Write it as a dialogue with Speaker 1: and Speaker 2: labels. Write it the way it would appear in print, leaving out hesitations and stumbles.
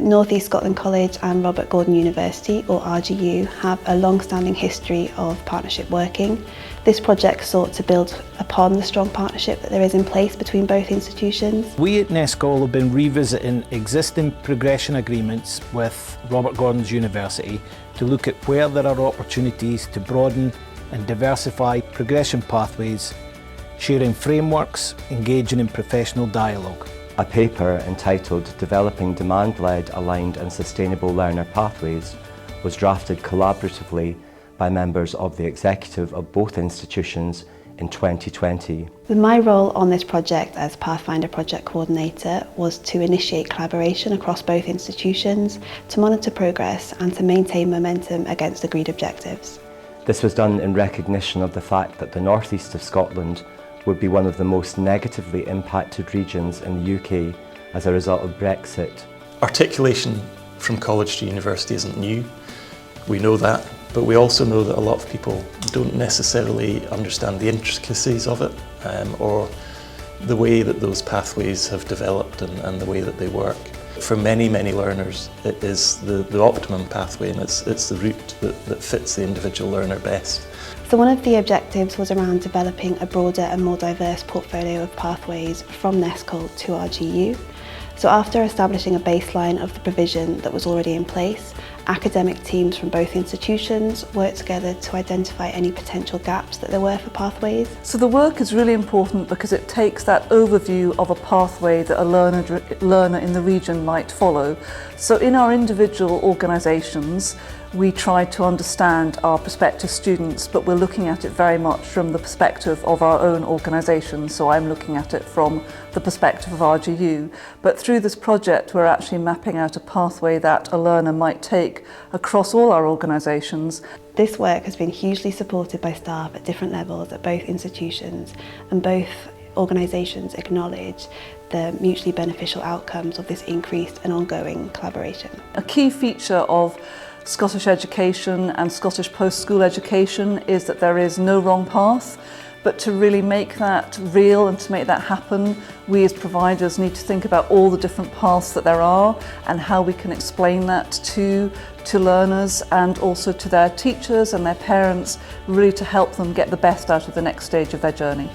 Speaker 1: North East Scotland College and Robert Gordon University, or RGU, have a long-standing history of partnership working. This project sought to build upon the strong partnership that there is in place between both institutions.
Speaker 2: We at NESCol have been revisiting existing progression agreements with Robert Gordon's University to look at where there are opportunities to broaden and diversify progression pathways, sharing frameworks, engaging in professional dialogue.
Speaker 3: A paper entitled Developing Demand-Led, Aligned and Sustainable Learner Pathways was drafted collaboratively by members of the executive of both institutions in 2020.
Speaker 1: My role on this project as Pathfinder Project Coordinator was to initiate collaboration across both institutions, to monitor progress and to maintain momentum against agreed objectives.
Speaker 3: This was done in recognition of the fact that the North East of Scotland would be one of the most negatively impacted regions in the UK as a result of Brexit.
Speaker 4: Articulation from college to university isn't new. We know that, but we also know that a lot of people don't necessarily understand the intricacies of it or the way that those pathways have developed and the way that they work. For many, many learners, it is the optimum pathway, and it's the route that fits the individual learner best.
Speaker 1: So one of the objectives was around developing a broader and more diverse portfolio of pathways from NESCol to RGU. So after establishing a baseline of the provision that was already in place, academic teams from both institutions worked together to identify any potential gaps that there were for pathways.
Speaker 5: So the work is really important because it takes that overview of a pathway that a learner in the region might follow. So in our individual organisations, we try to understand our prospective students, but we're looking at it very much from the perspective of our own organisation. So I'm looking at it from the perspective of RGU. But through this project, we're actually mapping out a pathway that a learner might take across all our organisations.
Speaker 1: This work has been hugely supported by staff at different levels at both institutions, and both organisations acknowledge the mutually beneficial outcomes of this increased and ongoing collaboration.
Speaker 5: A key feature of Scottish education and Scottish post-school education is that there is no wrong path, but to really make that real and to make that happen, we as providers need to think about all the different paths that there are and how we can explain that to learners and also to their teachers and their parents, really to help them get the best out of the next stage of their journey.